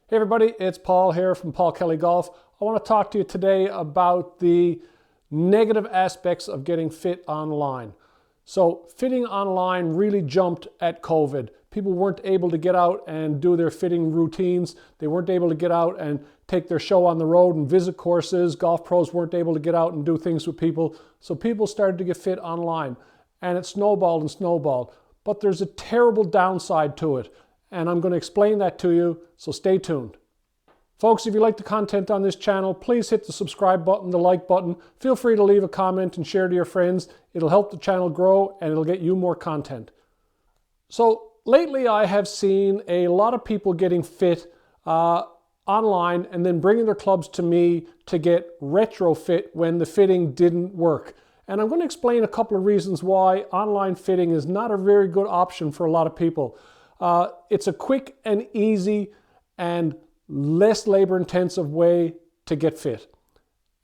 Hey everybody, it's Paul here from Paul Kelly Golf. I want to talk to you today about the negative aspects of getting fit online. So fitting online really jumped at COVID. People weren't able to get out and do their fitting routines. They weren't able to get out and take their show on the road and visit courses. Golf pros weren't able to get out and do things with people. So people started to get fit online and it snowballed and snowballed. But there's a terrible downside to it. And I'm going to explain that to you, so stay tuned. Folks, if you like the content on this channel, please hit the subscribe button, the like button. Feel free to leave a comment and share to your friends. It'll help the channel grow and it'll get you more content. So lately I have seen a lot of people getting fit online and then bringing their clubs to me to get retrofit when the fitting didn't work. And I'm going to explain a couple of reasons why online fitting is not a very good option for a lot of people. It's a quick and easy and less labor-intensive way to get fit.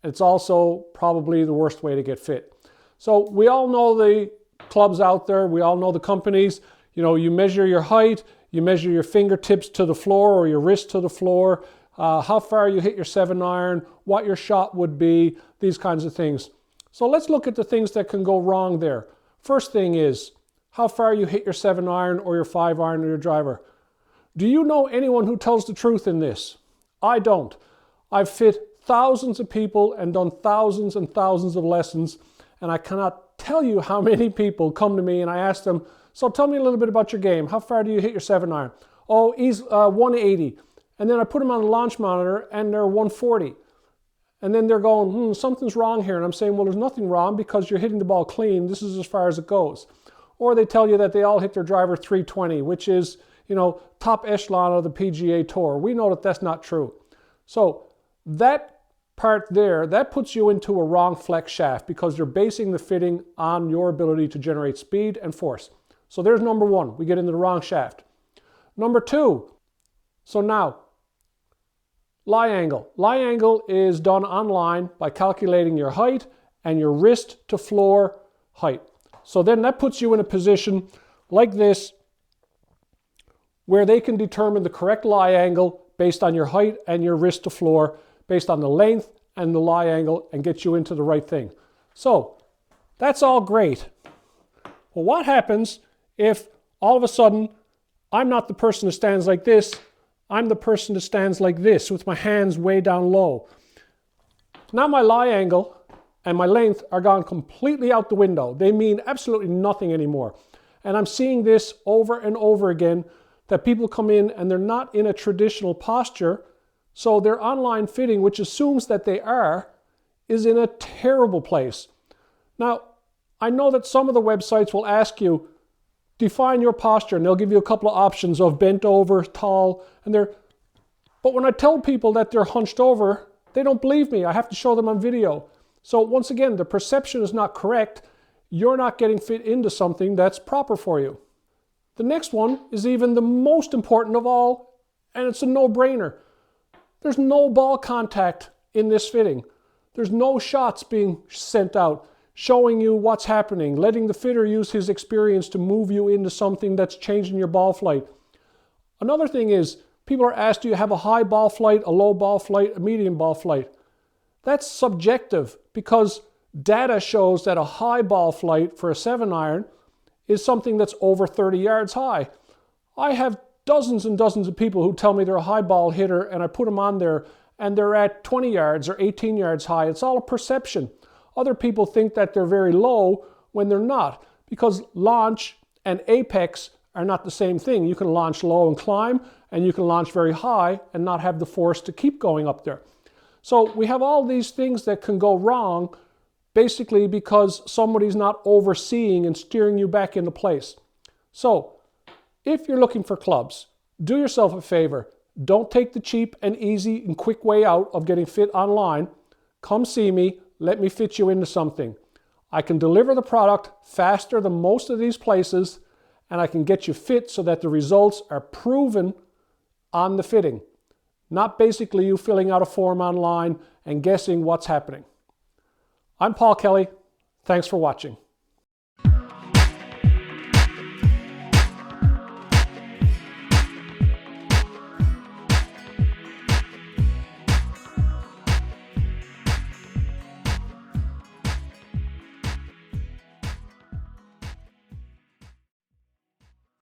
It's also probably the worst way to get fit. So we all know the clubs out there. We all know the companies. You know, you measure your height, you measure your fingertips to the floor or your wrist to the floor, how far you hit your 7-iron, what your shot would be, these kinds of things. So let's look at the things that can go wrong there. First thing is, how far you hit your 7-iron or your 5-iron or your driver. Do you know anyone who tells the truth in this? I don't. I've fit thousands of people and done thousands and thousands of lessons, and I cannot tell you how many people come to me and I ask them, so tell me a little bit about your game. How far do you hit your 7-iron? Oh, he's 180. And then I put them on the launch monitor and they're 140. And then they're going, something's wrong here. And I'm saying, well, there's nothing wrong because you're hitting the ball clean. This is as far as it goes. Or they tell you that they all hit their driver 320, which is, you know, top echelon of the PGA Tour. We know that that's not true. So that part there, that puts you into a wrong flex shaft because you're basing the fitting on your ability to generate speed and force. So there's number one. We get into the wrong shaft. Number two, so now, lie angle. Lie angle is done online by calculating your height and your wrist to floor height. So then that puts you in a position like this where they can determine the correct lie angle based on your height and your wrist to floor, based on the length and the lie angle, and get you into the right thing. So that's all great. Well, what happens if all of a sudden I'm not the person who stands like this, I'm the person that stands like this with my hands way down low. Now my lie angle and my length are gone completely out the window. They mean absolutely nothing anymore. And I'm seeing this over and over again, that people come in and they're not in a traditional posture, so their online fitting, which assumes that they are, is in a terrible place. Now, I know that some of the websites will ask you, define your posture, and they'll give you a couple of options of bent over, tall, but when I tell people that they're hunched over, they don't believe me. I have to show them on video. So once again, the perception is not correct. You're not getting fit into something that's proper for you. The next one is even the most important of all, and it's a no-brainer. There's no ball contact in this fitting. There's no shots being sent out, showing you what's happening, letting the fitter use his experience to move you into something that's changing your ball flight. Another thing is, people are asked, do you have a high ball flight, a low ball flight, a medium ball flight? That's subjective because data shows that a high ball flight for a 7-iron is something that's over 30 yards high. I have dozens and dozens of people who tell me they're a high ball hitter and I put them on there and they're at 20 yards or 18 yards high. It's all a perception. Other people think that they're very low when they're not, because launch and apex are not the same thing. You can launch low and climb, and you can launch very high and not have the force to keep going up there. So we have all these things that can go wrong basically because somebody's not overseeing and steering you back into place. So if you're looking for clubs, do yourself a favor. Don't take the cheap and easy and quick way out of getting fit online. Come see me. Let me fit you into something. I can deliver the product faster than most of these places, and I can get you fit so that the results are proven on the fitting. Not basically you filling out a form online and guessing what's happening. I'm Paul Kelly. Thanks for watching.